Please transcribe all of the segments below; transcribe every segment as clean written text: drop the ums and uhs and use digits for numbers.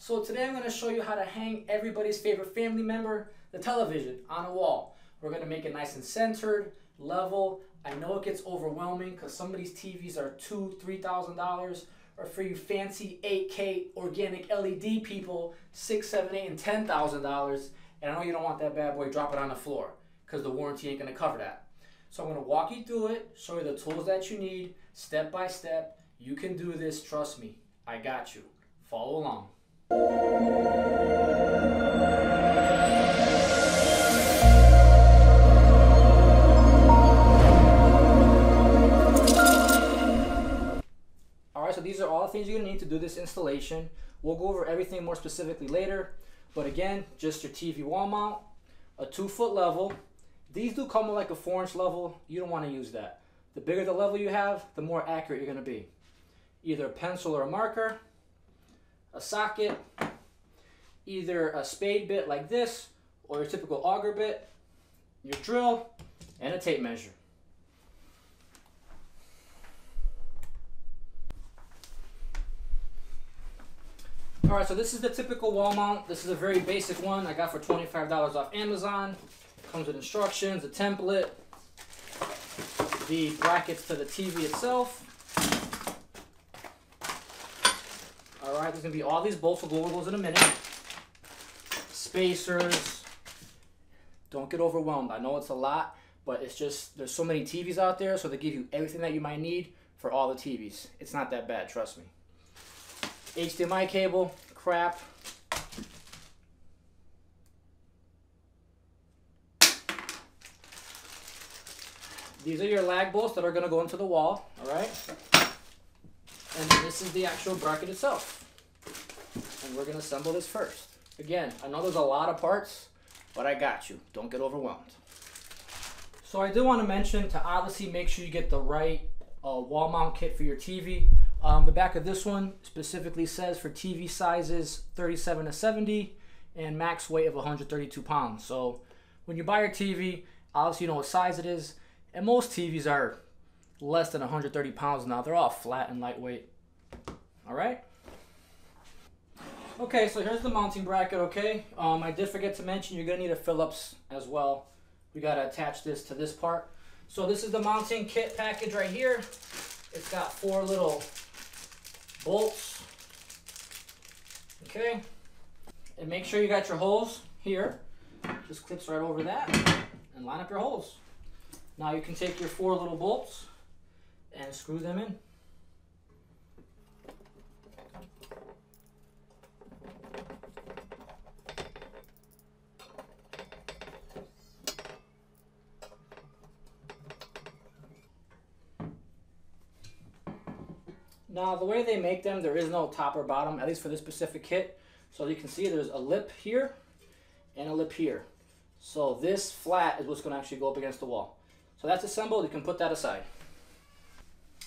So today I'm going to show you how to hang everybody's favorite family member, the television, on a wall. We're going to make it nice and centered, level. I know it gets overwhelming because some of these TVs are $2,000, $3,000, or for you fancy 8K organic LED people, $6,000, $7,000, and $10,000. And I know you don't want that bad boy dropping on the floor because the warranty ain't going to cover that. So I'm going to walk you through it, show you the tools that you need, step by step. You can do this, trust me. I got you. Follow along. Alright, so these are all the things you're going to need to do this installation. We'll go over everything more specifically later. But again, just your TV wall mount, a 2-foot level. These do come with like a 4-inch level. You don't want to use that. The bigger the level you have, the more accurate you're going to be. Either a pencil or a marker, a socket, either a spade bit like this, or your typical auger bit, your drill, and a tape measure. Alright, so this is the typical wall mount. This is a very basic one I got for $25 off Amazon. Comes with instructions, a template, the brackets to the TV itself. Alright, there's going to be all these bolts. We'll go over those in a minute. Spacers. Don't get overwhelmed. I know it's a lot, but it's just, there's so many TVs out there, so they give you everything that you might need for all the TVs. It's not that bad, trust me. HDMI cable, crap. These are your lag bolts that are going to go into the wall, alright? And then this is the actual bracket itself. And we're going to assemble this first. Again, I know there's a lot of parts, but I got you. Don't get overwhelmed. So I do want to mention to obviously make sure you get the right wall mount kit for your TV. The back of this one specifically says for TV sizes 37 to 70 and max weight of 132 pounds. So when you buy your TV, obviously you know what size it is. And most TVs are less than 130 pounds now. They're all flat and lightweight. Alright? Okay, so here's the mounting bracket, okay? I did forget to mention you're going to need a Phillips as well. We got to attach this to this part. So this is the mounting kit package right here. It's got 4 little bolts. Okay? And make sure you got your holes here. Just clips right over that. And line up your holes. Now you can take your 4 little bolts and screw them in. Now the way they make them, there is no top or bottom, at least for this specific kit. So you can see there's a lip here and a lip here. So this flat is what's going to actually go up against the wall. So that's assembled, you can put that aside.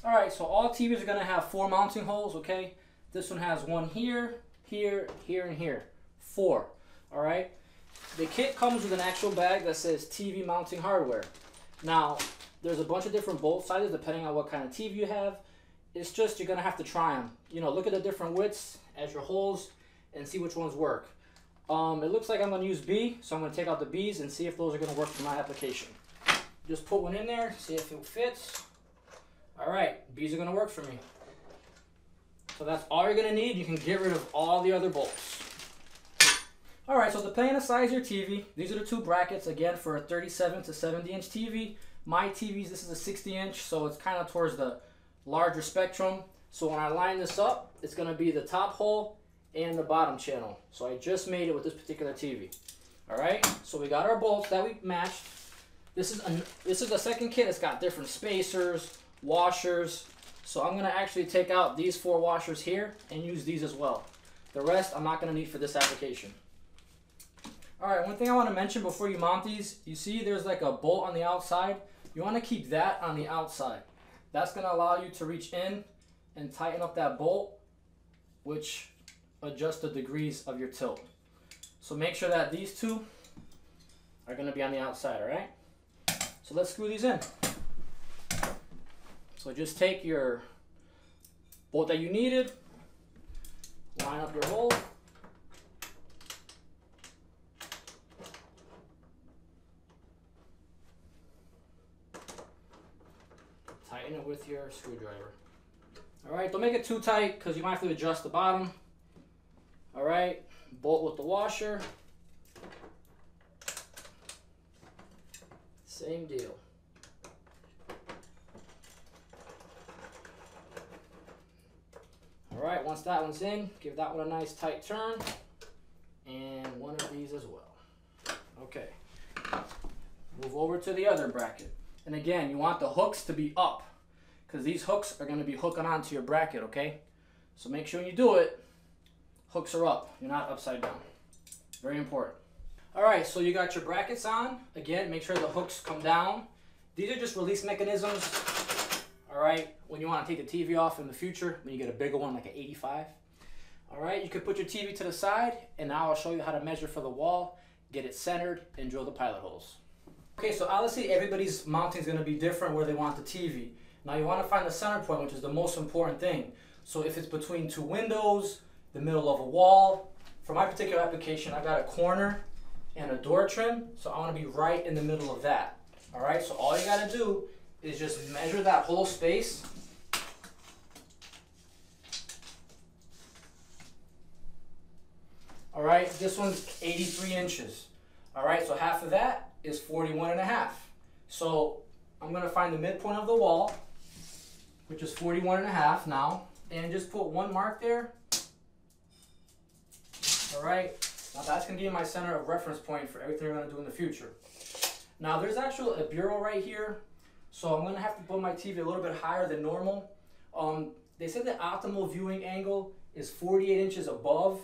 Alright, so all TVs are going to have 4 mounting holes, okay? This one has 1 here, here, here, and here. 4, alright? The kit comes with an actual bag that says TV mounting hardware. Now, there's a bunch of different bolt sizes depending on what kind of TV you have. It's just you're going to have to try them. You know, look at the different widths as your holes and see which ones work. It looks like I'm going to use B, so I'm going to take out the B's and see if those are going to work for my application. Just put one in there, see if it fits. Alright, B's are going to work for me. So that's all you're going to need. You can get rid of all the other bolts. Alright, so depending on the size of your TV, these are the 2 brackets, again, for a 37 to 70 inch TV. My TVs, this is a 60 inch, so it's kind of towards the larger spectrum. So when I line this up, it's going to be the top hole and the bottom channel. So I just made it with this particular TV. Alright, so we got our bolts that we matched. This is the second kit. It's got different spacers, washers. So I'm going to actually take out these 4 washers here and use these as well. The rest I'm not going to need for this application. Alright, one thing I want to mention before you mount these, you see there's like a bolt on the outside. You want to keep that on the outside. That's going to allow you to reach in and tighten up that bolt, which adjusts the degrees of your tilt. So make sure that these 2 are going to be on the outside, alright? So let's screw these in. So just take your bolt that you needed, line up your hole, it with your screwdriver. All right, don't make it too tight because you might have to adjust the bottom. All right, bolt with the washer. Same deal. All right, once that one's in, give that one a nice tight turn. And one of these as well. Okay. Move over to the other bracket. And again, you want the hooks to be up because these hooks are going to be hooking onto your bracket, okay? So make sure when you do it, hooks are up. You're not upside down. Very important. All right, so you got your brackets on. Again, make sure the hooks come down. These are just release mechanisms, all right, when you want to take the TV off in the future, when you get a bigger one like an 85. All right, you could put your TV to the side, and now I'll show you how to measure for the wall, get it centered, and drill the pilot holes. Okay, so obviously everybody's mounting is going to be different where they want the TV. Now you want to find the center point, which is the most important thing. So if it's between two windows, the middle of a wall, for my particular application, I've got a corner and a door trim, so I want to be right in the middle of that. All right, so all you got to do is just measure that whole space. All right, this one's 83 inches. All right, so half of that is 41 and a half. So I'm gonna find the midpoint of the wall, which is 41 and a half now, and just put one mark there. All right, now that's gonna be my center of reference point for everything we're gonna do in the future. Now there's actually a bureau right here, so I'm gonna have to put my TV a little bit higher than normal. They said the optimal viewing angle is 48 inches above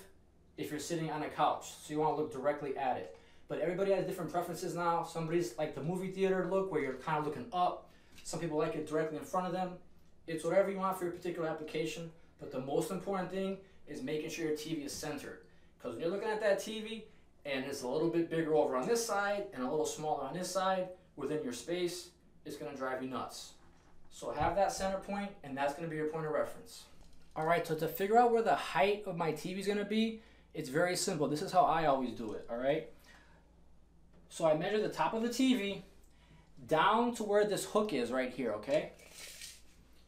if you're sitting on a couch, so you want to look directly at it. But everybody has different preferences now. Somebody's like the movie theater look where you're kind of looking up. Some people like it directly in front of them. It's whatever you want for your particular application, but the most important thing is making sure your TV is centered. Because when you're looking at that TV and it's a little bit bigger over on this side and a little smaller on this side within your space, it's going to drive you nuts. So have that center point, and that's going to be your point of reference. All right, so to figure out where the height of my TV is going to be, it's very simple. This is how I always do it, all right? So I measure the top of the TV down to where this hook is right here, okay?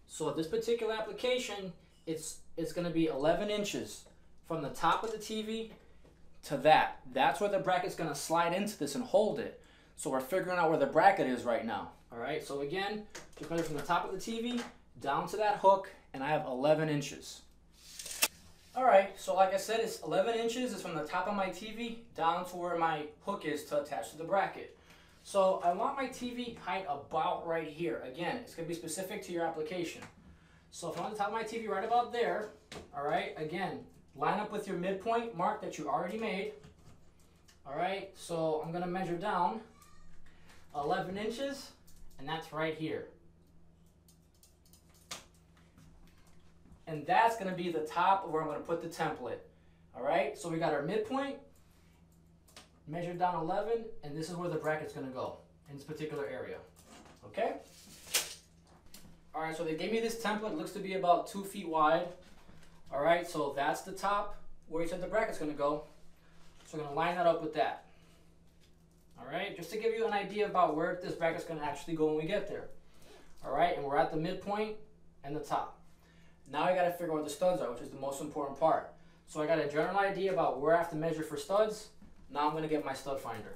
So this particular application, it's going to be 11 inches from the top of the TV to that. That's where the bracket's going to slide into this and hold it. So we're figuring out where the bracket is right now, all right? So again, just measure from the top of the TV down to that hook, and I have 11 inches. All right, so like I said, it's 11 inches. It's from the top of my TV down to where my hook is to attach to the bracket. So I want my TV height about right here. Again, it's gonna be specific to your application. So if I'm on the top of my TV right about there, all right, again, line up with your midpoint mark that you already made. All right, so I'm gonna measure down 11 inches, and that's right here. And that's going to be the top of where I'm going to put the template. All right, so we got our midpoint, measured down 11, and this is where the bracket's going to go in this particular area. Okay? All right, so they gave me this template. It looks to be about 2 feet wide. All right, so that's the top where you said the bracket's going to go. So we're going to line that up with that. All right, just to give you an idea about where this bracket's going to actually go when we get there. All right, and we're at the midpoint and the top. Now I got to figure out what the studs are, which is the most important part. So I got a general idea about where I have to measure for studs. Now I'm going to get my stud finder.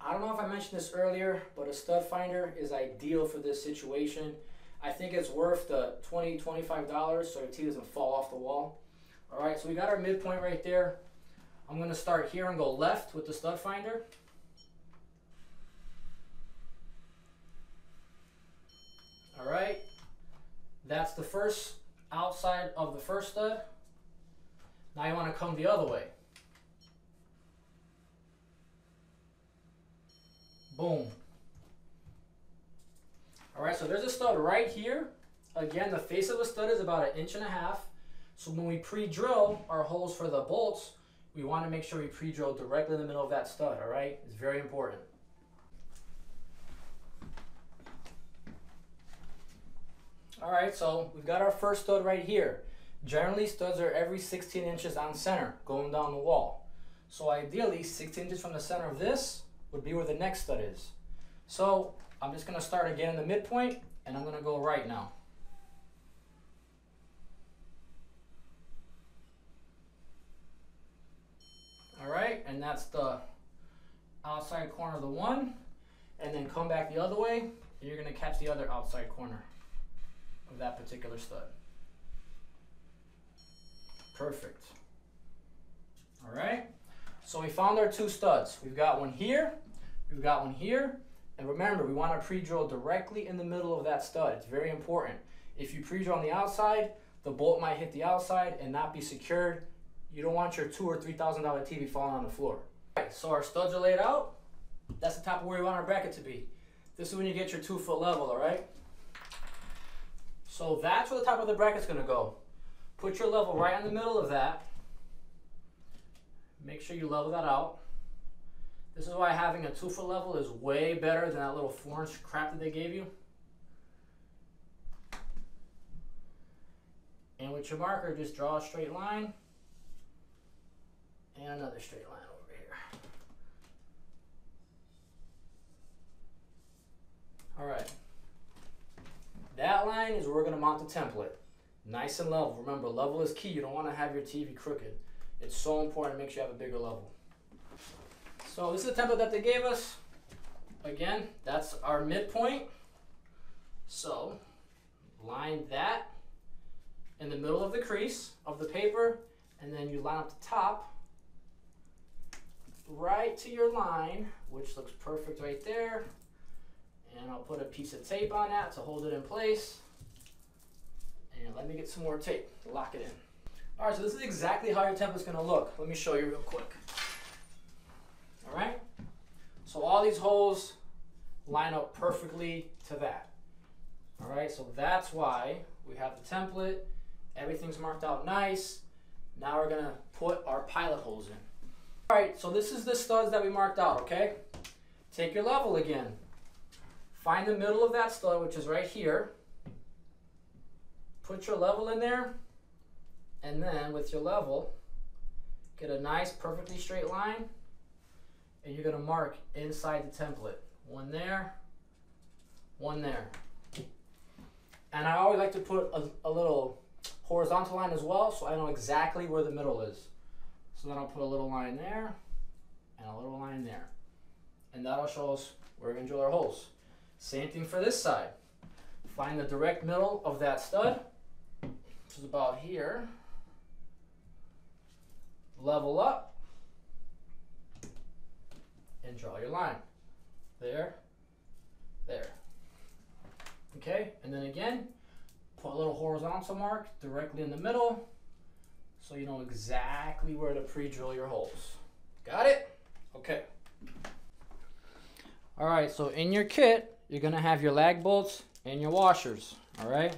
I don't know if I mentioned this earlier, but a stud finder is ideal for this situation. I think it's worth the $20, $25 so your TV doesn't fall off the wall. All right, so we got our midpoint right there. I'm going to start here and go left with the stud finder. All right, that's the first outside of the first stud. Now you want to come the other way. Boom. All right, so there's a stud right here. Again, the face of the stud is about 1.5 inches. So when we pre-drill our holes for the bolts, we want to make sure we pre-drill directly in the middle of that stud, all right? It's very important. All right, so we've got our first stud right here. Generally, studs are every 16 inches on center going down the wall. So ideally, 16 inches from the center of this would be where the next stud is. So I'm just gonna start again in the midpoint, and I'm gonna go right now. All right, and that's the outside corner of the one, and then come back the other way, and you're gonna catch the other outside corner of that particular stud. Perfect. All right, so we found our two studs. We've got one here, we've got one here, and remember, we want to pre-drill directly in the middle of that stud. It's very important. If you pre-drill on the outside, the bolt might hit the outside and not be secured. You don't want your $2,000 or $3,000 TV falling on the floor. All right, so our studs are laid out. That's the top of where we want our bracket to be. This is when you get your 2-foot level, all right? So that's where the top of the bracket's gonna go. Put your level right in the middle of that. Make sure you level that out. This is why having a 2-foot level is way better than that little 4-inch crap that they gave you. And with your marker, just draw a straight line and another straight line over here. All right. That line is where we're gonna mount the template. Nice and level. Remember, level is key. You don't wanna have your TV crooked. It's so important to make sure you have a bigger level. So this is the template that they gave us. Again, that's our midpoint. So line that in the middle of the crease of the paper, and then you line up the top right to your line, which looks perfect right there. And I'll put a piece of tape on that to hold it in place. And let me get some more tape to lock it in. All right, so this is exactly how your template's gonna look. Let me show you real quick. All right, so all these holes line up perfectly to that. All right, so that's why we have the template. Everything's marked out nice. Now we're gonna put our pilot holes in. All right, so this is the studs that we marked out, okay? Take your level again. Find the middle of that stud, which is right here. Put your level in there, and then with your level, get a nice, perfectly straight line, and you're gonna mark inside the template. One there, one there. And I always like to put a little horizontal line as well, so I know exactly where the middle is. So then I'll put a little line there, and a little line there. And that'll show us where we're gonna drill our holes. Same thing for this side. Find the direct middle of that stud, which is about here. Level up, and draw your line. There, there. Okay, and then again, put a little horizontal mark directly in the middle so you know exactly where to pre-drill your holes. Got it? Okay. All right, so in your kit, you're gonna have your lag bolts and your washers, all right?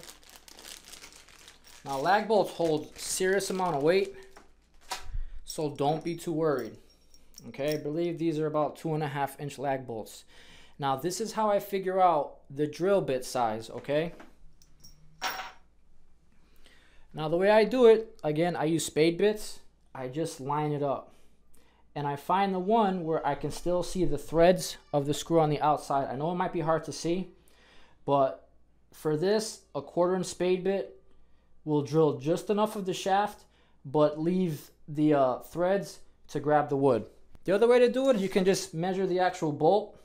Now lag bolts hold serious amount of weight, so don't be too worried. Okay, I believe these are about 2.5-inch lag bolts. Now this is how I figure out the drill bit size, okay? Now the way I do it, again, I use spade bits. I just line it up. And I find the one where I can still see the threads of the screw on the outside. I know it might be hard to see, but for this, a 1/4-inch spade bit will drill just enough of the shaft, but leave the threads to grab the wood. The other way to do it is you can just measure the actual bolt,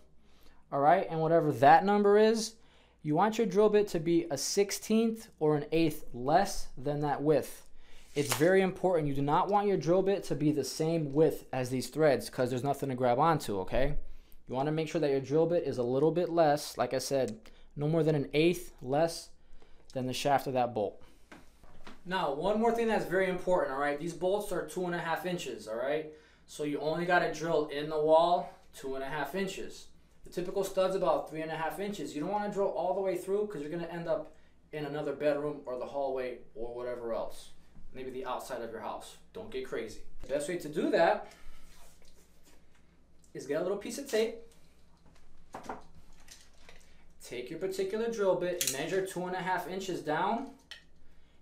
all right? And whatever that number is, you want your drill bit to be a 1/16 or an 1/8 less than that width. It's very important. You do not want your drill bit to be the same width as these threads because there's nothing to grab onto, okay? You want to make sure that your drill bit is a little bit less, like I said, no more than an 1/8 less than the shaft of that bolt. Now, one more thing that's very important, all right? These bolts are 2.5 inches, all right? So you only got to drill in the wall 2.5 inches. The typical stud's about 3.5 inches. You don't want to drill all the way through because you're going to end up in another bedroom or the hallway or whatever else. Maybe the outside of your house. Don't get crazy. The best way to do that is get a little piece of tape. Take your particular drill bit, measure 2.5 inches down,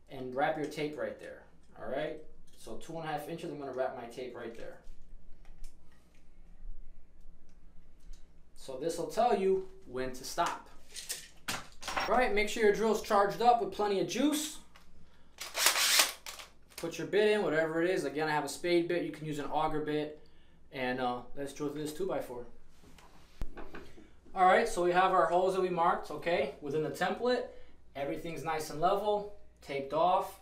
and wrap your tape right there. All right? So 2.5 inches, I'm going to wrap my tape right there. So this will tell you when to stop. All right, make sure your drill's charged up with plenty of juice. Put your bit in, whatever it is. Again, I have a spade bit. You can use an auger bit. And let's drill through this 2x4. All right, so we have our holes that we marked, okay? Within the template, everything's nice and level, taped off.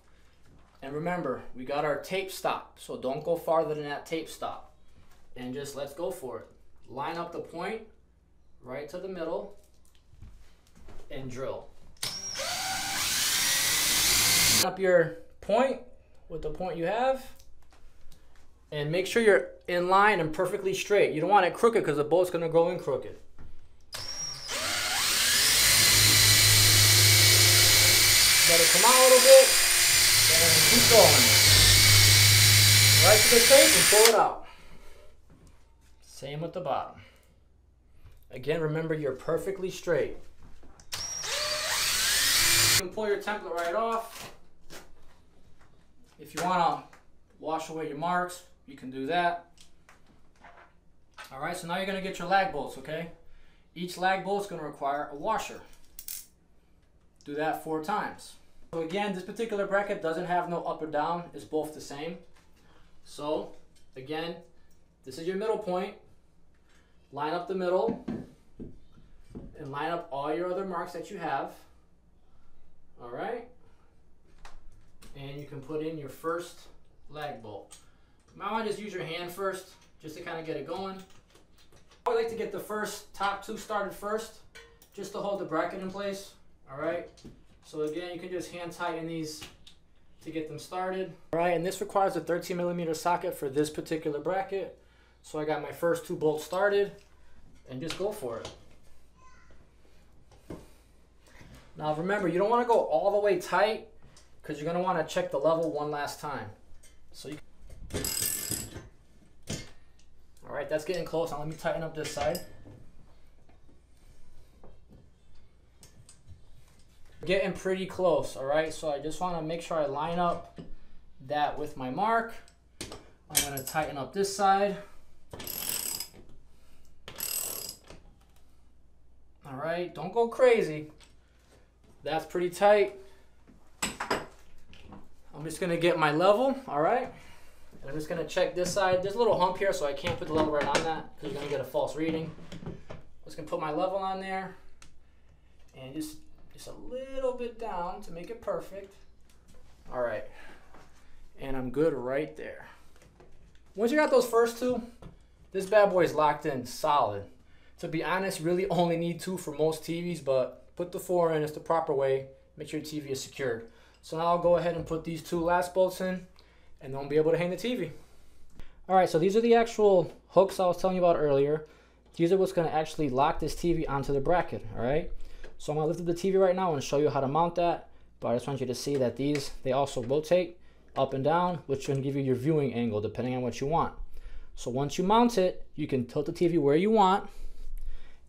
And remember, we got our tape stop, so don't go farther than that tape stop. And just let's go for it. Line up the point right to the middle and drill. Line up your point with the point you have. And make sure you're in line and perfectly straight. You don't want it crooked because the bolt's gonna go in crooked. Let it come out a little bit, and keep going. Right to the tape and pull it out. Same with the bottom. Again, remember you're perfectly straight. You can pull your template right off. If you wanna wash away your marks, you can do that. All right, so now you're gonna get your lag bolts, okay? Each lag bolt is gonna require a washer. Do that 4 times. So again, this particular bracket doesn't have no up or down, it's both the same. So again, this is your middle point. Line up the middle and line up all your other marks that you have. All right? And you can put in your first lag bolt. You might want to just use your hand first, just to kind of get it going. I like to get the top 2 started first, just to hold the bracket in place. All right? So again, you can just hand tighten these to get them started. All right, and this requires a 13mm socket for this particular bracket. So I got my first 2 bolts started, and just go for it. Now remember, you don't want to go all the way tight, because you're going to want to check the level one last time. So all right, that's getting close. Now let me tighten up this side. Getting pretty close, all right? So I just want to make sure I line up that with my mark. I'm going to tighten up this side. All right, don't go crazy. That's pretty tight. I'm just going to get my level, all right? And I'm just going to check this side. There's a little hump here, so I can't put the level right on that because you're going to get a false reading. I'm just going to put my level on there and just a little bit down to make it perfect. All right, and I'm good right there. Once you got those first 2, this bad boy is locked in solid. To be honest, you really only need 2 for most TVs, but put the 4 in, it's the proper way. Make sure your TV is secured. So now I'll go ahead and put these 2 last bolts in, and then I'll be able to hang the TV. All right, so these are the actual hooks I was telling you about earlier. These are what's gonna actually lock this TV onto the bracket, all right? So I'm gonna lift up the TV right now and show you how to mount that. But I just want you to see that they also rotate up and down, which can give you your viewing angle depending on what you want. So once you mount it, you can tilt the TV where you want,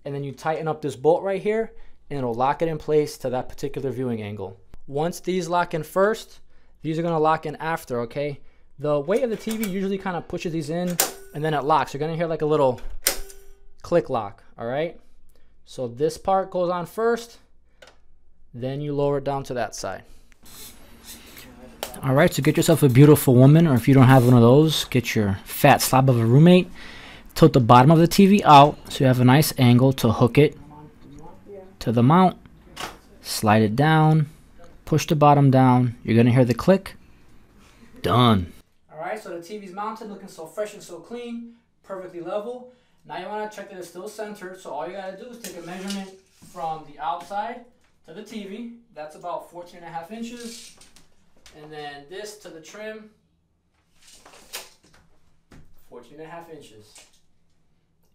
and then you tighten up this bolt right here, and it'll lock it in place to that particular viewing angle. Once these lock in first, these are gonna lock in after, okay? The weight of the TV usually kind of pushes these in, and then it locks. You're gonna hear like a little click lock, all right? So this part goes on first, then you lower it down to that side. All right, so get yourself a beautiful woman, or if you don't have one of those, get your fat slob of a roommate. Tilt the bottom of the TV out so you have a nice angle to hook it to the mount. Slide it down, push the bottom down. You're gonna hear the click. Done. All right, so the TV's mounted, looking so fresh and so clean, perfectly level. Now you want to check that it's still centered, so all you got to do is take a measurement from the outside to the TV. That's about 14.5 inches. And then this to the trim, 14.5 inches.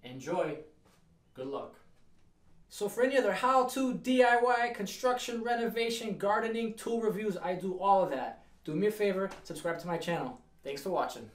Enjoy. Good luck. So for any other how-to, DIY, construction, renovation, gardening, tool reviews, I do all of that. Do me a favor, subscribe to my channel. Thanks for watching.